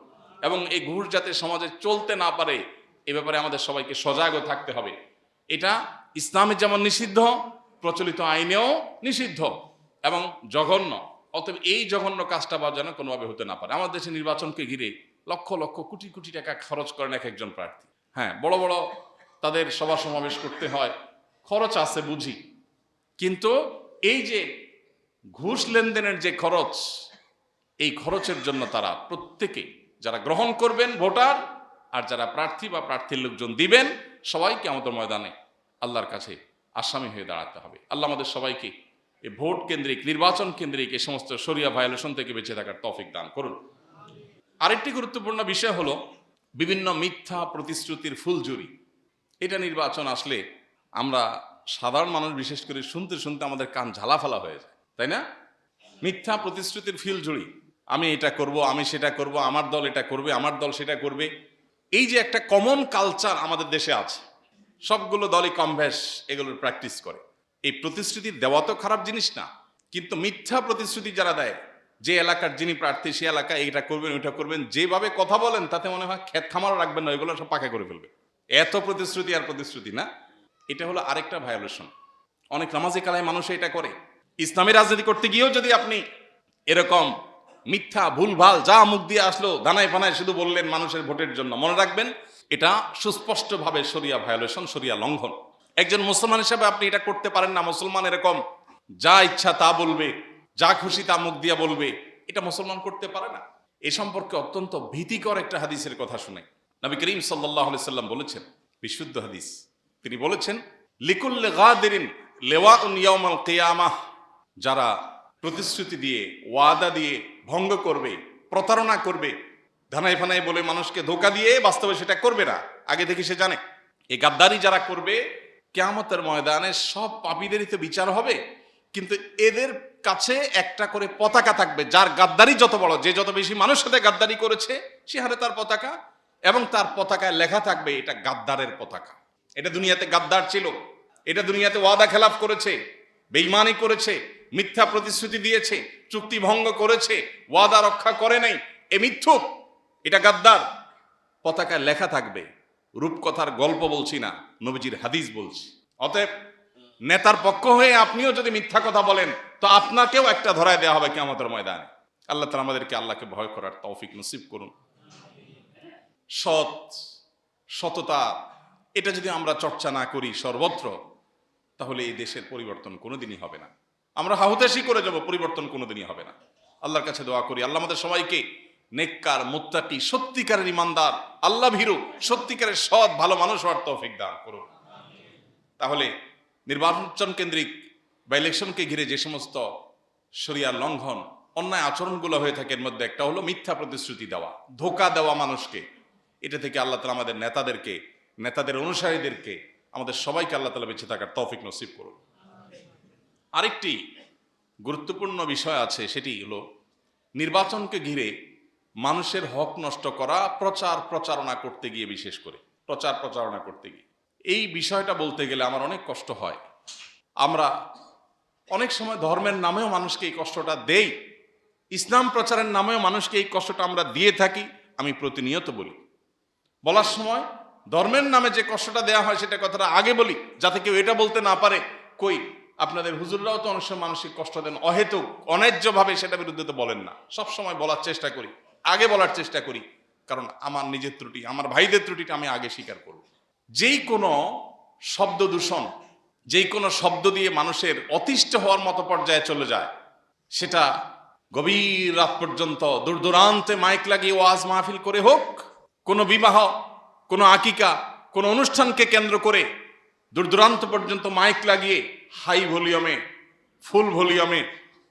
এবং এই ঘুষ যাতে সমাজে চলতে না পারে, এ ব্যাপারে আমাদের সবাইকে সজাগও থাকতে হবে। এটা ইসলামে যেমন নিষিদ্ধ, প্রচলিত আইনেও নিষিদ্ধ এবং জঘন্য। অতএব এই জঘন্য কাজটা বা যেন কোনোভাবে হতে না পারে। আমাদের দেশে নির্বাচনকে ঘিরে লক্ষ লক্ষ কোটি কোটি টাকা খরচ করেন এক একজন প্রার্থী। হ্যাঁ, বড় বড় তাদের সভা সমাবেশ করতে হয়, খরচ আছে বুঝি, কিন্তু এই যে ঘুষ লেনদেনের যে খরচ, এই খরচের জন্য তারা প্রত্যেকে, যারা গ্রহণ করবেন ভোটার আর যারা প্রার্থী বা প্রার্থীর লোকজন দিবেন, সবাইকে আমাদের ময়দানে আল্লাহর কাছে আসামি হয়ে দাঁড়াতে হবে। আল্লাহ আমাদের সবাইকে এই ভোট কেন্দ্রিক, নির্বাচন কেন্দ্রিক এই সমস্ত শরিয়া ভায়োলেশন থেকে বেঁচে থাকার তৌফিক দান করুন। আরেকটি গুরুত্বপূর্ণ বিষয় হলো বিভিন্ন মিথ্যা প্রতিশ্রুতির ফুলঝুরি। এটা নির্বাচন আসলে আমরা সাধারণ মানুষ বিশেষ করে শুনতে শুনতে আমাদের কান ঝালাফালা হয়ে যায়, তাই না? মিথ্যা প্রতিশ্রুতির ফুলঝুরি, আমি এটা করব, আমি সেটা করব, আমার দল এটা করবে, আমার দল সেটা করবে। এই যে একটা কমন কালচার আমাদের দেশে আছে, সবগুলো দলই কম বেশ এগুলোর প্র্যাকটিস করে। এই প্রতিশ্রুতি দেওয়া তো খারাপ জিনিস না, কিন্তু মিথ্যা প্রতিশ্রুতি যারা দেয়, যে এলাকার যিনি প্রার্থী সে এলাকায় এটা করবেন ওইটা করবেন, যেভাবে কথা বলেন তাতে মনে হয় ক্ষেত খামারও রাখবেন না, ওইগুলো সব পাকা করে ফেলবে। এত প্রতিশ্রুতি আর প্রতিশ্রুতি না, এটা হলো আরেকটা ভায়োলেশন। অনেক নামাজি কালায় মানুষ এটা করে। ইসলামী রাজনীতি করতে গিয়েও যদি আপনি এরকম মিথ্যা ভুলভাল যা মুখ দিয়ে আসলো দানায় পানায় শুধু বললেন মানুষের ভোটের জন্য, মনে রাখবেন এটা সুস্পষ্টভাবে শরিয়া ভায়োলেশন, শরিয়া লঙ্ঘন। একজন মুসলমান হিসেবে আপনি এটা করতে পারেন না। মুসলমান এরকম যা ইচ্ছা তা বলবে, যা খুশি তা মুখ দিয়ে বলবে, এটা মুসলমান করতে পারে না। এ সম্পর্কে অত্যন্ত ভীতিকর একটা হাদিসের কথা শুনে নবী করিম সাল্লাল্লাহু আলাইহি সাল্লাম বলেছেন, বিশুদ্ধ হাদিস, তিনি বলেছেন, লিকুল্লি গাদিরিন লিওয়াউন ইয়াউমাল কিয়ামাহ। যারা প্রতিশ্রুতি দিয়ে, ওয়াদা দিয়ে ভঙ্গ করবে, প্রতারণা করবে, ধানাই ফানাই বলে মানুষকে ধোঁকা দিয়ে বাস্তবে সেটা করবে না, আগে থেকে সে জানে, এই গাদ্দারি যারা করবে কিয়ামতের ময়দানে সব পাপীদেরই তো বিচার হবে, কিন্তু এদের কাছে একটা করে পতাকা থাকবে, যার গাদ্দারি যত বড়, যে যত বেশি মানুষের সাথে গাদ্দারি করেছে সে হারে তার পতাকা, এবং তার পতাকায় লেখা থাকবে এটা গাদ্দারের পতাকা। এটা দুনিয়াতে গাদ্দার ছিল, এটা দুনিয়াতে ওয়াদা খেলাফ করেছে, বেঈমানি করেছে, মিথ্যা প্রতিশ্রুতি দিয়েছে, চুক্তি ভঙ্গ করেছে, ওয়াদা রক্ষা করে নাই, এ মিথ্যুক, এটা গাদ্দার। পতাকায় লেখা থাকবে। রূপকথার গল্প বলছি না, নবীজির হাদিস বলছি। অতএব নেতার পক্ষ হয়ে আপনিও যদি মিথ্যা কথা বলেন তো আপনাকেও একটা ধরায় দেওয়া হবে কিয়ামতের ময়দানে। আল্লাহ তাআলা আমাদেরকে আল্লাহকে ভয় করার তৌফিক নসিব করুন। সততা এটা যদি আমরা চর্চা না করি সর্বত্র, তাহলে এই দেশের পরিবর্তন কোনোদিনই হবে না। আমরা হাহুতাশি করে যাব, পরিবর্তন কোনোদিনই হবে না। আল্লাহর কাছে দোয়া করি আল্লাহ আমাদের সবাইকে নেককার, মুত্তাকি, সত্যিকারের ইমানদার, আল্লাহ ভীরু, সত্যিকারের সৎ ভালো মানুষ হওয়ার তৌফিক দান করুন। তাহলে নির্বাচন কেন্দ্রিক বা ইলেকশনকে ঘিরে যে সমস্ত শরিয়ার লঙ্ঘন, অন্যায় আচরণগুলো হয়ে থাকে, এর মধ্যে একটা হলো মিথ্যা প্রতিশ্রুতি দেওয়া, ধোঁকা দেওয়া মানুষকে। এটা থেকে আল্লাহ তাআলা আমাদের নেতাদেরকে, নেতাদের অনুসারীদেরকে, আমাদের সবাইকে আল্লাহ তাআলা বেঁচে থাকার তৌফিক নসিব করুন। আরেকটি গুরুত্বপূর্ণ বিষয় আছে, সেটি হলো নির্বাচনকে ঘিরে মানুষের হক নষ্ট করা, প্রচারণা করতে গিয়ে, বিশেষ করে প্রচারণা করতে গিয়ে। এই বিষয়টা বলতে গেলে আমার অনেক কষ্ট হয়। আমরা অনেক সময় ধর্মের নামেও মানুষকে এই কষ্টটা দেই, ইসলাম প্রচারের নামেও মানুষকে এই কষ্টটা আমরা দিয়ে থাকি। আমি প্রতিনিয়ত বলি, বলার সময় ধর্মের নামে যে কষ্টটা দেওয়া হয় সেটা কথাটা আগে বলি, যাতে কেউ এটা বলতে না পারে কই আপনাদের হুজুররাও তো অনেক সময় মানসিক কষ্ট দেন অহেতুক, অন্যায্যভাবে, সেটা বিরুদ্ধে তো বলেন না। সব সময় বলার চেষ্টা করি, আগে বলার চেষ্টা করি, কারণ আমার নিজের ত্রুটি, আমার ভাইদের ত্রুটিটা আমি আগে স্বীকার করব। যেই কোনো শব্দ দূষণ, যেই কোনো শব্দ দিয়ে মানুষের অতিষ্ঠ হওয়ার মতো পর্যায়ে চলে যায়, সেটা গভীর রাত পর্যন্ত দূর দূরান্তে মাইক লাগিয়ে ওয়াজ মাহফিল করে হোক, কোনো বিবাহ, কোনো আকিকা, কোনো অনুষ্ঠানকে কেন্দ্র করে দূর দূরান্ত পর্যন্ত মাইক লাগিয়ে হাই ভলিউমে, ফুল ভলিউমে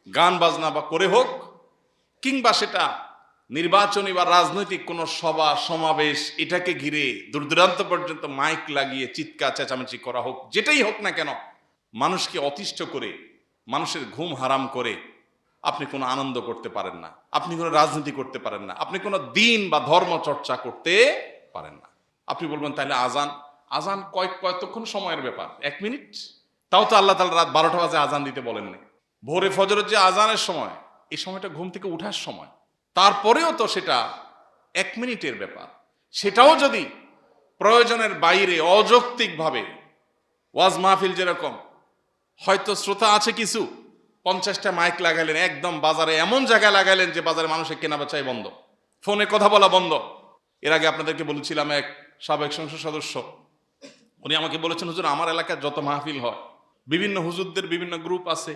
গান বাজনা বা করে হোক, কিংবা সেটা নির্বাচনী বা রাজনৈতিক কোনো সভা সমাবেশ, এটাকে ঘিরে দূর দূরান্ত পর্যন্ত মাইক লাগিয়ে চিৎকার চেঁচামেচি করা হোক, যেটাই হোক না কেন, মানুষকে অতিষ্ঠ করে, মানুষের ঘুম হারাম করে আপনি কোনো আনন্দ করতে পারেন না, আপনি কোনো রাজনীতি করতে পারেন না, আপনি কোনো দিন বা ধর্ম চর্চা করতে পারেন না। আপনি বলবেন তাহলে আজান কতক্ষণ সময়ের ব্যাপার, 1 মিনিট? তাও তো আল্লাহ তাআলা রাত 12টা বাজে আজান দিতে বলেননি। ভোরে ফজরের যে আজানের সময়, এই সময়টা ঘুম থেকে উঠার সময়, তারপরেও তো সেটা 1 মিনিটের ব্যাপার। সেটাও যদি প্রয়োজনের বাইরে অযৌক্তিকভাবে ওয়াজ মাহফিল, যেরকম হয়তো শ্রোতা আছে কিছু, 50টা মাইক লাগাইলেন, একদম বাজারে এমন জায়গায় লাগাইলেন যে বাজারে মানুষের কেনা বেচাই বন্ধ, ফোনে কথা বলা বন্ধ। এর আগে আপনাদেরকে বলেছিলাম, এক সাবেক সংসদ সদস্য, উনি আমাকে বলেছেন, হুজুর আমার এলাকায় যত মাহফিল হয়, বিভিন্ন হুজুরদের বিভিন্ন গ্রুপ আছে,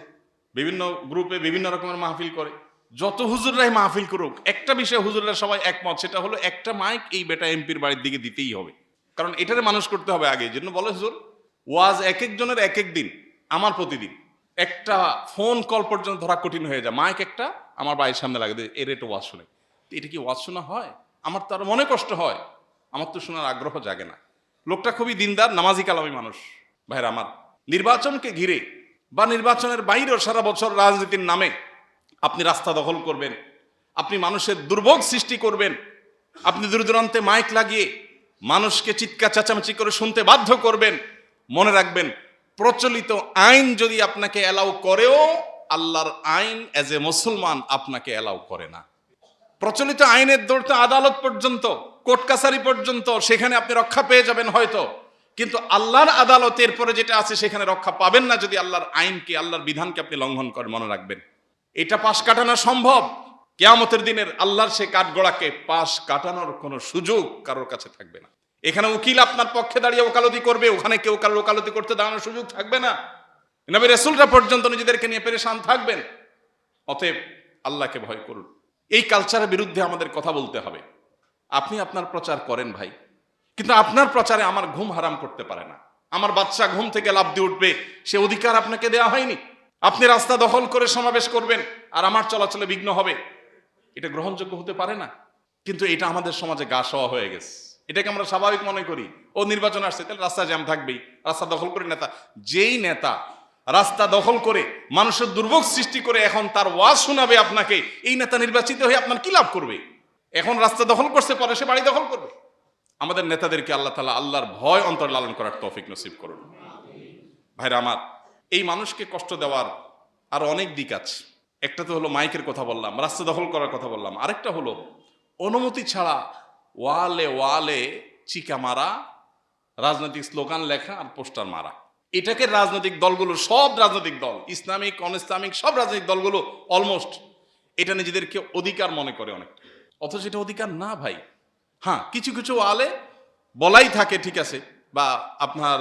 বিভিন্ন গ্রুপে বিভিন্ন রকমের মাহফিল করে, যত হুজুররাই মাহফিল করুক, একটা বিষয়ে হুজুররা সবাই একমত, সেটা হলো একটা মাইক এই বেটা এমপির বাড়ির দিকে দিতেই হবে, কারণ এটারে মানুষ করতে হবে আগে। এই জন্য বলে হুজুর, ওয়াজ এক একজনের এক এক দিন, আমার প্রতিদিন একটা ফোন কল পর্যন্ত ধরা কঠিন হয়ে যায়, মাইক একটা আমার বাড়ির সামনে লাগে, এর একটু ওয়াজ শুনে। এটা কি ওয়াজ শোনা হয়? আমার তো আরো মনে কষ্ট হয়, আমার তো শোনার আগ্রহ জাগে না। লোকটা খুবই দিনদার, নামাজি কালামি মানুষ। ভাইরা আমার, নির্বাচনকে ঘিরে বা নির্বাচনের বাইরেও সারা বছর রাজনীতির নামে আপনি রাস্তা দখল করবেন, আপনি মানুষের দুর্ভোগ সৃষ্টি করবেন, আপনি দূর দূরান্তে মাইক লাগিয়ে মানুষকে চিৎকার চেঁচামেচি করে শুনতে বাধ্য করবেন। মনে রাখবেন, প্রচলিত আইন যদি আপনাকে অ্যালাউ করেও, আল্লাহর আইন এজ এ মুসলমান আপনাকে অ্যালাউ করে না। প্রচলিত আইনের দৌড়তে আদালত পর্যন্ত, কোর্ট কাছারি পর্যন্ত, সেখানে আপনি রক্ষা পেয়ে যাবেন হয়তো, কিন্তু আল্লাহর আদালতের পরে যেটা আছে সেখানে রক্ষা পাবেন না যদি আল্লাহর আইনকে, আল্লাহর বিধানকে আপনি লঙ্ঘন করেন। মনে রাখবেন, এটা পাশ কাটানো সম্ভব, কিয়ামতের দিনের আল্লাহর সে কাঠগড়াকে পাশ কাটানোর কোনো সুযোগ কারোর কাছে থাকবে না। এখানে উকিল আপনার পক্ষে দাঁড়িয়ে ওকালতি করবে, ওখানে কেউ কারোর ওকালতি করতে দাঁড়ানোর সুযোগ থাকবে না। নবী রাসূলরা পর্যন্ত নিজেদেরকে নিয়ে পেরেশান থাকবেন। অতএব আল্লাহকে ভয় করুন। এই কালচারের বিরুদ্ধে আমাদের কথা বলতে হবে। আপনি আপনার প্রচার করেন ভাই, কিন্তু আপনার প্রচারে আমার ঘুম হারাম করতে পারে না। আমার বাচ্চা ঘুম থেকে লাফ দিয়ে উঠবে, সে অধিকার আপনাকে দেওয়া হয়নি। আপনি রাস্তা দখল করে সমাবেশ করবেন আর আমার চলাচলে বিঘ্ন হবে, এটা গ্রহণযোগ্য হতে পারে না। কিন্তু এটা আমাদের সমাজে গা সওয়া হয়ে গেছে, এটাকে আমরা স্বাভাবিক মনে করি। ও নির্বাচন আসছে, তাহলে রাস্তা জ্যাম থাকবেই, রাস্তা দখল করে নেতা। যেই নেতা রাস্তা দখল করে মানুষের দুর্ভোগ সৃষ্টি করে এখন তার ওয়াজ শোনাবে আপনাকে, এই নেতা নির্বাচিত হয়ে আপনার কি লাভ করবে? এখন রাস্তা দখল করছে, পরে সে বাড়ি দখল করবে। আমাদের নেতাদেরকে আল্লাহ তাআলা আল্লাহর ভয় অন্তর লালন করার তৌফিক নসিব করুন। ভাইরা আমার, এই মানুষকে কষ্ট দেওয়ার আরো অনেক দিক আছে। একটা তো হলো মাইকের কথা বললাম, রাস্তা দখল করার কথা বললাম, আরেকটা হলো অনুমতি ছাড়া ওয়ালে ওয়ালে চিকা মারা, রাজনৈতিক স্লোগান লেখা আর পোস্টার মারা। এটাকে রাজনৈতিক দলগুলো, সব রাজনৈতিক দল, ইসলামিক অন ইসলামিক সব রাজনৈতিক দলগুলো অলমোস্ট এটা নিজেদেরকে অধিকার মনে করে অনেকটা, অথচ এটা অধিকার না ভাই। হ্যাঁ, কিছু কিছু ওয়ালে বলাই থাকে, ঠিক আছে, বা আপনার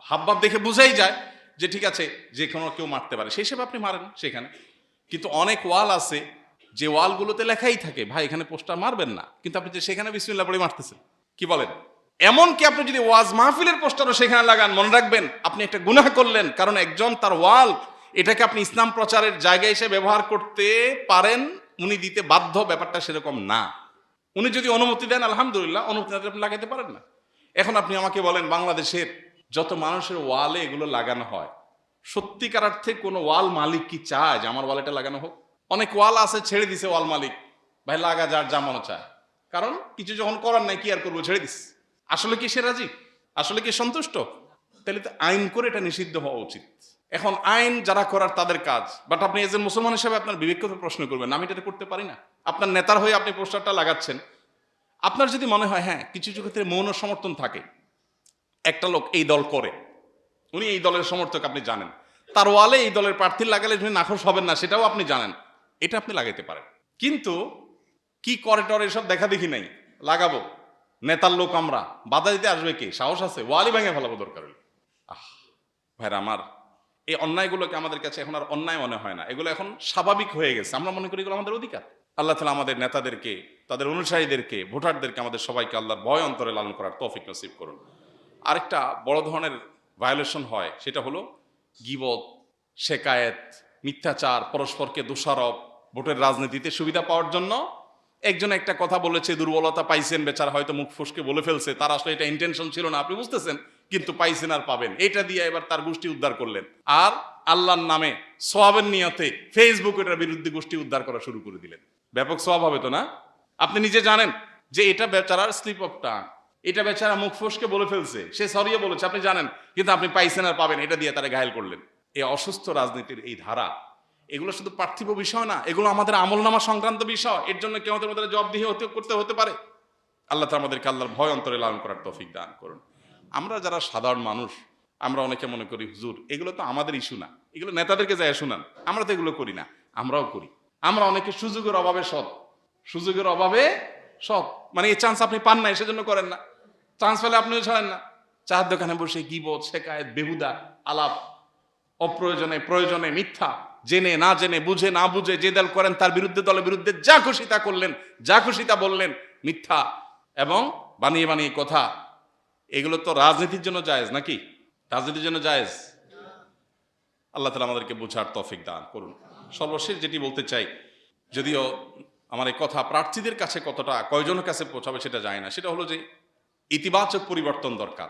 হাবভাব দেখে বোঝাই যায় যে ঠিক আছে যে কোনো কেউ মারতে পারে, সেই হিসেবে আপনি মারেন সেখানে। কিন্তু অনেক ওয়াল আছে যে ওয়ালগুলোতে লেখাই থাকে ভাই এখানে পোস্টার মারবেন না, কিন্তু আপনি যে সেখানে বিসমিল্লাহ পড়ে মারতেছেন, কি বলেন? এমনকি আপনি যদি ওয়াজ মাহফিলের পোস্টারও সেখানে লাগান, মনে রাখবেন আপনি একটা গুনাহ করলেন, কারণ একজন তার ওয়াল এটাকে আপনি ইসলাম প্রচারের জায়গা হিসেবে ব্যবহার করতে পারেন, উনি দিতে বাধ্য, ব্যাপারটা সেরকম না। উনি যদি অনুমতি দেন আলহামদুলিল্লাহ, অনুমতি না দিলে আপনি লাগাইতে পারেন না। এখন আপনি আমাকে বলেন বাংলাদেশের যত মানুষের ওয়ালে এগুলো লাগানো হয়, সত্যিকার অর্থে কোনো ওয়াল মালিক কি চায় যে আমার ওয়াল এটা লাগানো হোক? অনেক ওয়াল আছে ছেড়ে দিছে ওয়াল মালিক, ভাই লাগা যার যা মনে চায়, কারণ কিছু যখন করার নাই কি আর করবো, ছেড়ে দিস। আসলে কি সে রাজি? আসলে কি সন্তুষ্ট? তাহলে তো আইন করে এটা নিষিদ্ধ হওয়া উচিত। এখন আইন যারা করার তাদের কাজ, বাট আপনি একজন মুসলমান হিসেবে আপনার বিবেককে প্রশ্ন করবেন, আমি এটা করতে পারি না। আপনার নেতার হয়ে আপনি পোস্টারটা লাগাচ্ছেন, আপনার যদি মনে হয় হ্যাঁ কিছু কিছু ক্ষেত্রে মৌন সমর্থন থাকে, একটা লোক এই দল করে, উনি এই দলের সমর্থক, আপনি জানেন তার ওয়ালে এই দলের প্রার্থী লাগালে উনি নাখোশ হবেন না, সেটাও আপনি জানেন, এটা আপনি লাগাইতে পারেন। কিন্তু কি করে টরে এসব দেখা দেখি নাই, লাগাবো, নেতার লোক আমরা, বাধা দিতে আসবে কে? সাহস আছে? ওয়ালি ভেঙে ফেলাবো দরকার হলে। ভাইরা আমার, এই অন্যায়গুলোকে আমাদের কাছে এখন আর অন্যায় মনে হয় না, এগুলো এখন স্বাভাবিক হয়ে গেছে। আমরা মনে করি এগুলো আমাদের অধিকার। আল্লাহ তাআলা আমাদের নেতাদেরকে, তাদের অনুসারীদেরকে, ভোটারদেরকে, আমাদের সবাইকে আল্লাহর ভয় অন্তরে লালন করার তৌফিক নসিব করুন। আরেকটা বড় ধরনের ভায়োলেশন হয়, সেটা হলো গীবত, শেকায়েত, মিথ্যাচার, পরস্পরকে দোষারোপ। ভোটের রাজনীতিতে সুবিধা পাওয়ার জন্য একজন একটা কথা বলেছে, দুর্বলতা পাইছেন, বেচারা হয়তো মুখ ফসকে বলে ফেলছে, তার আসলে এটা ইন্টেনশন ছিল না, আপনি বুঝতেছেন, কিন্তু পাইছেন আর পাবেন, এটা দিয়ে এবার তার গোষ্ঠী উদ্ধার করলেন। আর আল্লাহর নামে সওয়াবের নিয়তে ফেসবুক এটার বিরুদ্ধে গোষ্ঠী উদ্ধার করা শুরু করে দিলেন। ব্যাপক সওয়াব হবে তো না? আপনি নিজে জানেন যে এটা বেচারার স্লিপ অফ টাং, এটা বেচারা মুখ ফসকে বলে ফেলছে, সে সরিয়ে বলেছে, আপনি জানেন, কিন্তু আপনি পাইছেন আর পাবেন, এটা দিয়ে তারা ঘায়েল করলেন। এই অসুস্থ রাজনীতির এই ধারা, এগুলো শুধু পার্থিব বিষয় না, এগুলো আমাদের আমলনামা সংক্রান্ত বিষয়। এর জন্য কেউ আমাদের জবাবদিহি করতে পারে। আল্লাহ তাআলা আমাদেরকে আল্লাহর ভয় অন্তরে লালন করার তৌফিক দান করুন। আমরা যারা সাধারণ মানুষ, আমরা অনেকে মনে করি হুজুর এগুলো তো আমাদের ইস্যু না, এগুলো নেতাদেরকে যায় শুনান, আমরা তো এগুলো করি না। আমরাও করি। আমরা অনেকে সুযোগের অভাবে সৎ, সুযোগের অভাবে সৎ, মানে এই চান্স আপনি পান না সেজন্য করেন না, চান্স পেলে আপনিও ছাড়েন না। চায়ের দোকানে বসে গীবত, শেকায়েত, বেহুদা আলাপ, অপ্রয়োজনে প্রয়োজনে মিথ্যা, জেনে না জেনে, বুঝে না বুঝে যে দল করেন তার বিরুদ্ধে, দলের বিরুদ্ধে যা খুশি তা করলেন, যা খুশি তা বললেন, মিথ্যা এবং বানিয়ে বানিয়ে কথা। এগুলো তো রাজনীতির জন্য জায়েজ নাকি? রাজনীতির জন্য জায়েজ? আল্লাহ তাআলা আমাদেরকে বোঝার তৌফিক দান করুন। সর্বশেষ যেটি বলতে চাই, যদিও আমার এই কথা প্রার্থীদের কাছে কতটা কয়জনের কাছে পৌঁছাবে সেটা যায় না, সেটা হলো যে ইতিবাচক পরিবর্তন দরকার।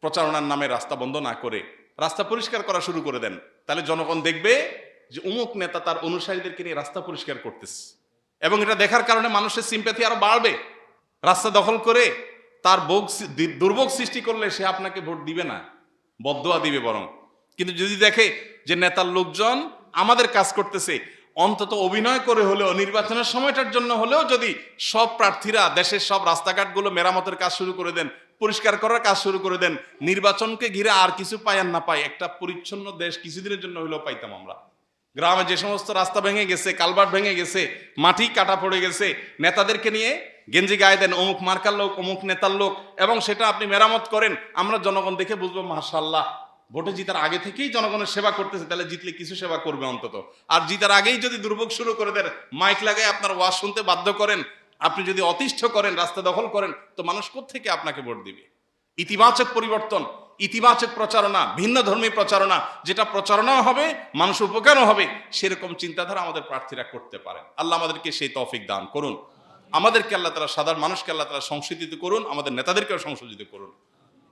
প্রচারণার নামে রাস্তা বন্ধ না করে রাস্তা পরিষ্কার করা শুরু করে দেন, তাহলে জনগণ দেখবে যে অমুক নেতা তার অনুসারীদেরকে নিয়ে রাস্তা পরিষ্কার করতেছে, এবং এটা দেখার কারণে মানুষের সিম্প্যাথি আরো বাড়বে। রাস্তা দখল করে তার দুর্ভোগ সৃষ্টি করলে সে আপনাকে ভোট দিবে না, বদদুয়া দিবে বরং। কিন্তু যদি দেখে যে নেতার লোকজন আমাদের কাজ করতেছে, অন্তত অভিনয় করে হলেও নির্বাচনের সময়টার জন্য হলেও যদি সব প্রার্থীরা দেশের সব রাস্তাঘাটগুলো মেরামতের কাজ শুরু করে দেন, পরিষ্কার করার কাজ শুরু করে দেন, নির্বাচনকে ঘিরে আর কিছু পাই আর না পাই, একটা পরিচ্ছন্ন দেশ কিছুদিনের জন্য হলেও পাইতাম আমরা। গ্রামে যে সমস্ত রাস্তা ভেঙে গেছে, কালভার্ট ভেঙে গেছে, মাটি কাটা পড়ে গেছে, নেতাদেরকে নিয়ে গেঞ্জি গায়ে দেন অমুক মার্কার লোক, অমুক নেতার লোক, এবং সেটা আপনি মেরামত করেন, আমরা জনগণ দেখে বুঝবো মাশাআল্লাহ ভোটে জিতার আগে থেকেই জনগণের সেবা করতেছে, তাহলে জিতলে কিছু সেবা করবে অন্তত। আর জিতার আগেই যদি দুর্ভোগ শুরু করে দেন, মাইক লাগায় আপনার ওয়াজ শুনতে বাধ্য করেন, আপনি যদি অতিষ্ঠ করেন, রাস্তা দখল করেন, তো মানুষ কোত্থেকে আপনাকে ভোট দিবে? ইতিবাচক পরিবর্তন, ইতিবাচক প্রচারণা, ভিন্ন ধর্মী প্রচারণা, যেটা প্রচারণাও হবে, মানুষ উপকারও হবে, সেরকম চিন্তাধারা আমাদের প্রার্থীরা করতে পারেন। আল্লাহ আমাদেরকে সেই তৌফিক দান করুন। আমাদেরকে আল্লাহ তাআলা, সাধারণ মানুষকে আল্লাহ তাআলা সংশোধিত করুন, আমাদের নেতাদেরকেও সংশোধিত করুন।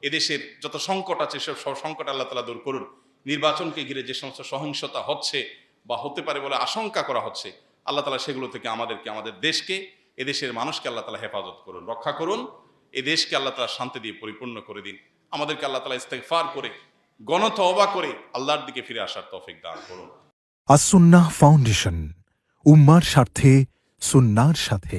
এদেশের যত সংকট আছে সব সংকট আল্লাহ তাআলা দূর করুন। নির্বাচনকে ঘিরে যে সমস্ত সহিংসতা হচ্ছে বা হতে পারে বলে আশঙ্কা করা হচ্ছে, আল্লাহ তাআলা সেগুলো থেকে আমাদেরকে, আমাদের দেশকে, এদেশের মানুষকে আল্লাহ তাআলা হেফাজত করুন, রক্ষা করুন। এই দেশকে আল্লাহ তাআলা শান্তি দিয়ে পরিপূর্ণ করে দিন। আমাদেরকে আল্লাহ তাআলা ইস্তেগফার করে, গণতওবা করে আল্লাহর দিকে ফিরে আসার তৌফিক দান করুন। আস-সুন্নাহ ফাউন্ডেশন, উম্মার স্বার্থে সুন্নাহর সাথে।